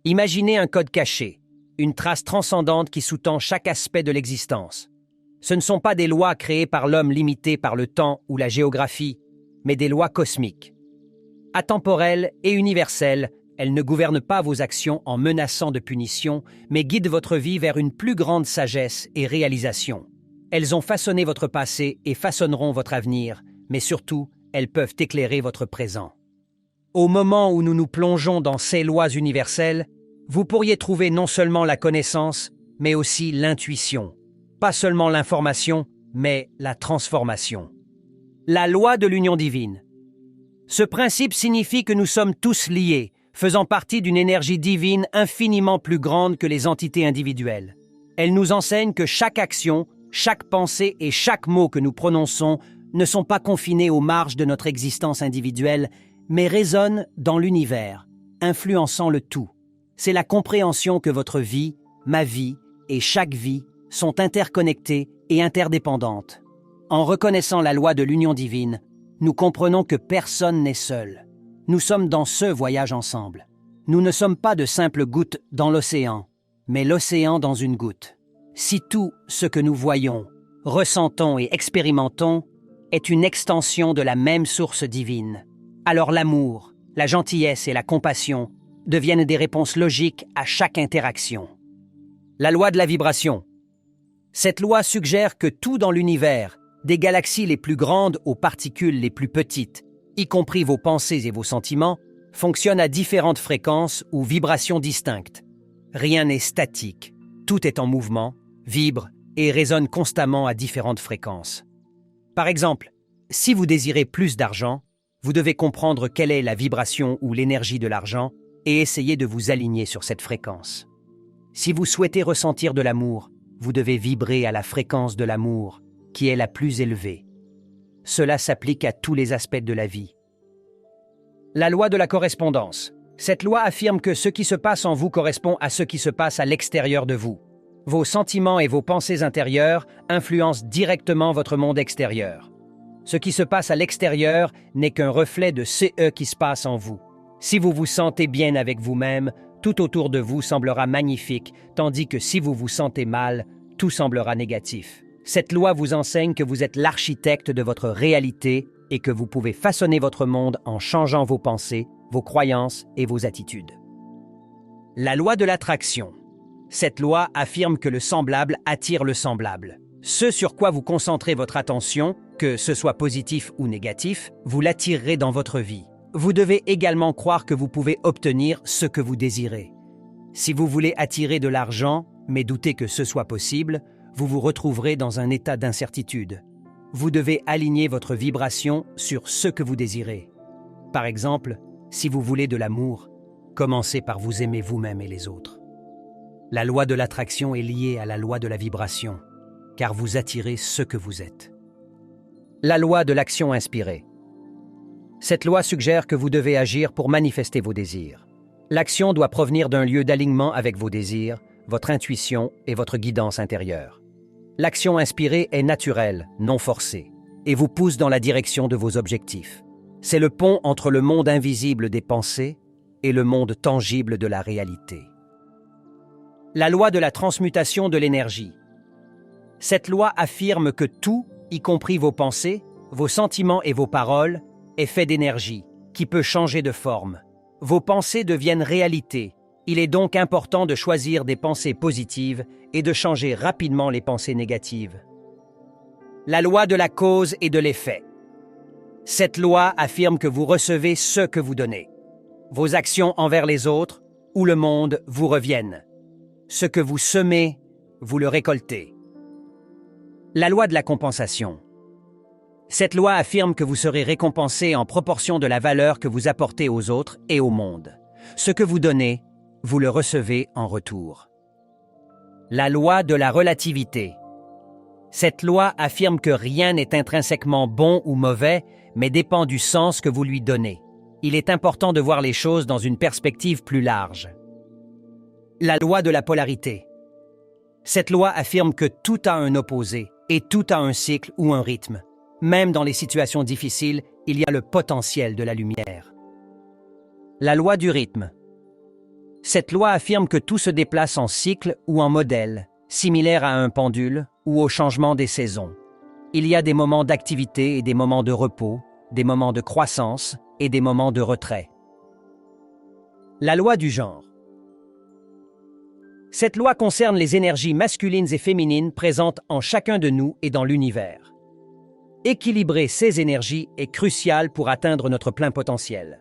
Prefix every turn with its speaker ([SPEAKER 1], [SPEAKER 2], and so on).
[SPEAKER 1] Imaginez un code caché, une trace transcendante qui sous-tend chaque aspect de l'existence. Ce ne sont pas des lois créées par l'homme limitées par le temps ou la géographie, mais des lois cosmiques. Atemporelles et universelles, elles ne gouvernent pas vos actions en menaçant de punition, mais guident votre vie vers une plus grande sagesse et réalisation. Elles ont façonné votre passé et façonneront votre avenir, mais surtout, elles peuvent éclairer votre présent. Au moment où nous nous plongeons dans ces lois universelles, vous pourriez trouver non seulement la connaissance, mais aussi l'intuition. Pas seulement l'information, mais la transformation. La loi de l'union divine. Ce principe signifie que nous sommes tous liés, faisant partie d'une énergie divine infiniment plus grande que les entités individuelles. Elle nous enseigne que chaque action, chaque pensée et chaque mot que nous prononçons ne sont pas confinés aux marges de notre existence individuelle, mais résonnent dans l'univers, influençant le tout. C'est la compréhension que votre vie, ma vie et chaque vie sont interconnectées et interdépendantes. En reconnaissant la loi de l'union divine, nous comprenons que personne n'est seul. Nous sommes dans ce voyage ensemble. Nous ne sommes pas de simples gouttes dans l'océan, mais l'océan dans une goutte. Si tout ce que nous voyons, ressentons et expérimentons est une extension de la même source divine, alors l'amour, la gentillesse et la compassion deviennent des réponses logiques à chaque interaction. La loi de la vibration. Cette loi suggère que tout dans l'univers, des galaxies les plus grandes aux particules les plus petites, y compris vos pensées et vos sentiments, fonctionne à différentes fréquences ou vibrations distinctes. Rien n'est statique, tout est en mouvement, vibre et résonne constamment à différentes fréquences. Par exemple, si vous désirez plus d'argent, vous devez comprendre quelle est la vibration ou l'énergie de l'argent et essayer de vous aligner sur cette fréquence. Si vous souhaitez ressentir de l'amour, vous devez vibrer à la fréquence de l'amour, qui est la plus élevée. Cela s'applique à tous les aspects de la vie. La loi de la correspondance. Cette loi affirme que ce qui se passe en vous correspond à ce qui se passe à l'extérieur de vous. Vos sentiments et vos pensées intérieures influencent directement votre monde extérieur. Ce qui se passe à l'extérieur n'est qu'un reflet de ce qui se passe en vous. Si vous vous sentez bien avec vous-même, tout autour de vous semblera magnifique, tandis que si vous vous sentez mal, tout semblera négatif. Cette loi vous enseigne que vous êtes l'architecte de votre réalité et que vous pouvez façonner votre monde en changeant vos pensées, vos croyances et vos attitudes. La loi de l'attraction. Cette loi affirme que le semblable attire le semblable. Ce sur quoi vous concentrez votre attention, que ce soit positif ou négatif, vous l'attirerez dans votre vie. Vous devez également croire que vous pouvez obtenir ce que vous désirez. Si vous voulez attirer de l'argent, mais doutez que ce soit possible, vous vous retrouverez dans un état d'incertitude. Vous devez aligner votre vibration sur ce que vous désirez. Par exemple, si vous voulez de l'amour, commencez par vous aimer vous-même et les autres. La loi de l'attraction est liée à la loi de la vibration, car vous attirez ce que vous êtes. La loi de l'action inspirée. Cette loi suggère que vous devez agir pour manifester vos désirs. L'action doit provenir d'un lieu d'alignement avec vos désirs, votre intuition et votre guidance intérieure. L'action inspirée est naturelle, non forcée, et vous pousse dans la direction de vos objectifs. C'est le pont entre le monde invisible des pensées et le monde tangible de la réalité. La loi de la transmutation de l'énergie. Cette loi affirme que tout, y compris vos pensées, vos sentiments et vos paroles, est fait d'énergie, qui peut changer de forme. Vos pensées deviennent réalité. Il est donc important de choisir des pensées positives et de changer rapidement les pensées négatives. La loi de la cause et de l'effet. Cette loi affirme que vous recevez ce que vous donnez. Vos actions envers les autres ou le monde vous reviennent. Ce que vous semez, vous le récoltez. La loi de la compensation. Cette loi affirme que vous serez récompensé en proportion de la valeur que vous apportez aux autres et au monde. Ce que vous donnez, vous le recevez en retour. La loi de la relativité. Cette loi affirme que rien n'est intrinsèquement bon ou mauvais, mais dépend du sens que vous lui donnez. Il est important de voir les choses dans une perspective plus large. La loi de la polarité. Cette loi affirme que tout a un opposé et tout a un cycle ou un rythme. Même dans les situations difficiles, il y a le potentiel de la lumière. La loi du rythme. Cette loi affirme que tout se déplace en cycle ou en modèle, similaire à un pendule ou au changement des saisons. Il y a des moments d'activité et des moments de repos, des moments de croissance et des moments de retrait. La loi du genre. Cette loi concerne les énergies masculines et féminines présentes en chacun de nous et dans l'univers. Équilibrer ces énergies est crucial pour atteindre notre plein potentiel.